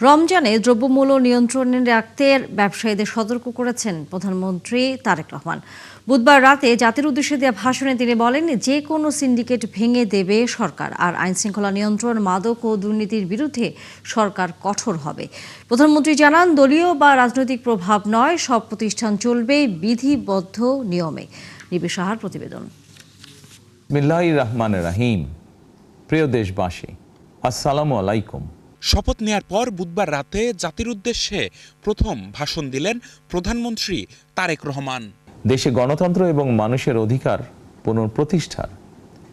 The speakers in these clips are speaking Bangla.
রমজানে দ্রব্যমূল্য নিয়ন্ত্রণে রাখতে ব্যবসায়ীদের সতর্ক করেছেন প্রধানমন্ত্রী তারেক রহমান। বুধবার রাতে জাতির উদ্দেশ্যে দেওয়া ভাষণে তিনি বলেন, যে কোনো সিন্ডিকেট ভেঙে দেবে সরকার, আর আইনশৃঙ্খলা নিয়ন্ত্রণ, মাদক ও দুর্নীতির বিরুদ্ধে সরকার কঠোর হবে। প্রধানমন্ত্রী জানান, দলীয় বা রাজনৈতিক প্রভাব নয়, সব প্রতিষ্ঠান চলবে বিধিবদ্ধ নিয়মে। নিবিড় সাহার প্রতিবেদন। বিসমিল্লাহির রহমানির রহিম। প্রিয় দেশবাসী, আসসালামু আলাইকুম। শপথ নেয়ার পর বুধবার রাতে জাতির উদ্দেশ্যে প্রথম ভাষণ দিলেন প্রধানমন্ত্রী তারেক রহমান। দেশে গণতন্ত্র এবং মানুষের অধিকার পুনঃপ্রতিষ্ঠার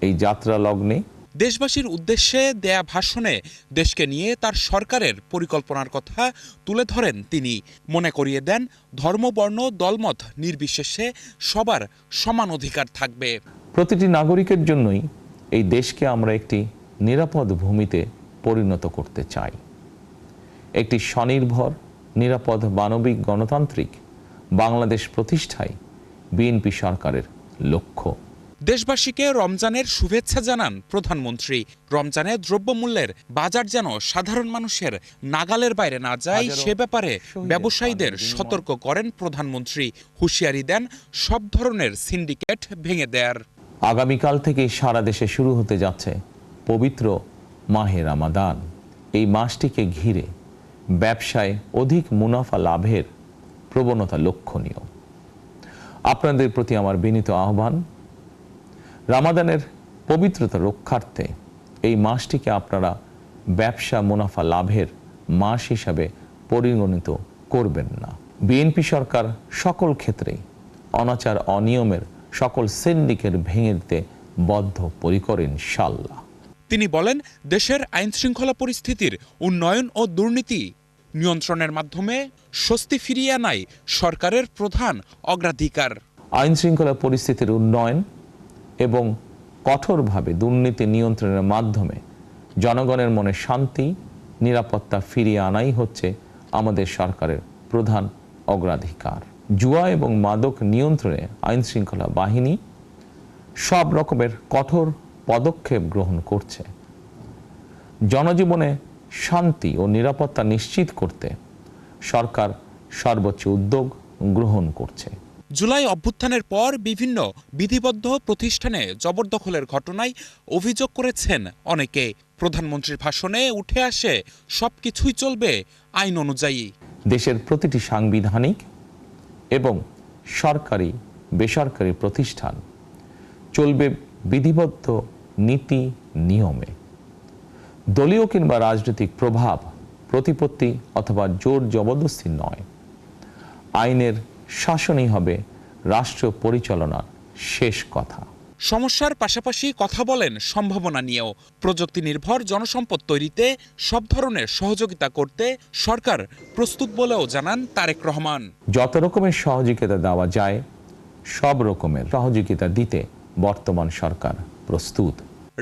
এই যাত্রা লগ্নে দেশবাসীর উদ্দেশ্যে দেয়া ভাষণে দেশকে নিয়ে তার সরকারের পরিকল্পনার কথা তুলে ধরেন তিনি। মনে করিয়ে দেন, ধর্ম, বর্ণ, দলমত নির্বিশেষে সবার সমান অধিকার থাকবে। প্রতিটি নাগরিকের জন্যই এই দেশকে আমরা একটি নিরাপদ ভূমিতে পরিণত করতে চাই। একটি স্বনির্ভর, নিরাপদ, মানবিক, গণতান্ত্রিক বাংলাদেশ প্রতিষ্ঠায় বিএনপি সরকারের লক্ষ্য। দেশবাসীকে রমজানের শুভেচ্ছা জানান প্রধানমন্ত্রী। রমজানে দ্রব্যমূল্যের বাজার যেন সাধারণ মানুষের নাগালের বাইরে না যায়, সে ব্যাপারে ব্যবসায়ীদের সতর্ক করেন প্রধানমন্ত্রী। হুঁশিয়ারি দেন সব ধরনের সিন্ডিকেট ভেঙে দেয়ার। আগামীকাল থেকে সারা দেশে শুরু হতে যাচ্ছে পবিত্র মাহে রমাদান। এই মাসটিকে ঘিরে ব্যবসায় অধিক মুনাফা লাভের প্রবণতা লক্ষণীয়। আপনাদের প্রতি আমার বিনীত আহ্বান, রমাদানের পবিত্রতা রক্ষার্থে এই মাসটিকে আপনারা ব্যবসা মুনাফা লাভের মাস হিসাবে পরিগণিত করবেন না। বিএনপি সরকার সকল ক্ষেত্রেই অনাচার, অনিয়মের সকল সিন্ডিকেট ভেঙে দিতে বদ্ধপরিকর ইনশাআল্লাহ। তিনি বলেন, দেশের আইনশৃঙ্খলা পরিস্থিতির উন্নয়ন ও দুর্নীতি নিয়ন্ত্রণের মাধ্যমে স্বস্তি ফিরিয়ে আনাই সরকারের প্রধান অগ্রাধিকার। আইনশৃঙ্খলা পরিস্থিতির উন্নয়ন এবং কঠোরভাবে দুর্নীতি নিয়ন্ত্রণের মাধ্যমে জনগণের মনে শান্তি, নিরাপত্তা ফিরিয়ে আনাই হচ্ছে আমাদের সরকারের প্রধান অগ্রাধিকার। জুয়া এবং মাদক নিয়ন্ত্রণে আইনশৃঙ্খলা বাহিনী সব রকমের কঠোর পদক্ষেপ গ্রহণ করছে। জনজীবনে শান্তি ও নিরাপত্তা নিশ্চিত করতে সরকার সর্বোচ্চ উদ্যোগ গ্রহণ করছে। জুলাই অভ্যুত্থানের পর বিভিন্ন বিধিবদ্ধ প্রতিষ্ঠানে জবরদখলের ঘটনায় অভিযোগ করেছেন অনেকে। প্রধানমন্ত্রীর ভাষণে উঠে আসে, সবকিছুই চলবে আইন অনুযায়ী। দেশের প্রতিটি সাংবিধানিক এবং সরকারি বেসরকারি প্রতিষ্ঠান চলবে বিধিবদ্ধ নীতি নিয়মে। দলীয় কিংবা রাজনৈতিক প্রভাব, প্রতিপত্তি অথবা জোর জবরদস্তি নয়। আইনের শাসনই হবে রাষ্ট্র পরিচালনার শেষ কথা। সমস্যার পাশাপাশি কথা বলেন সম্ভাবনা নিয়েও। প্রযুক্তি নির্ভর জনসম্পদ তৈরিতে সব ধরনের সহযোগিতা করতে সরকার প্রস্তুত বলেও জানান তারেক রহমান। যত রকমের সহযোগিতা দেওয়া যায় সব রকমের সহযোগিতা দিতে বর্তমান সরকার প্রস্তুত।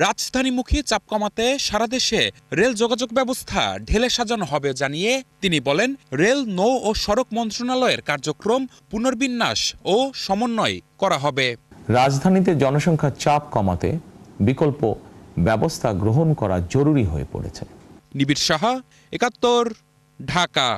রাজধানীমুখী চাপ কমাতে সারা দেশে রেল যোগাযোগ ব্যবস্থা ঢেলে সাজানো হবে জানিয়ে তিনি বলেন, রেল, নৌ ও সড়ক মন্ত্রণালয়ের কার্যক্রম পুনর্বিন্যাস ও সমন্বয় করা হবে। রাজধানীতে জনসংখ্যার চাপ কমাতে বিকল্প ব্যবস্থা গ্রহণ করা জরুরি হয়ে পড়েছে। নিবিড় সাহা, ৭১, ঢাকা।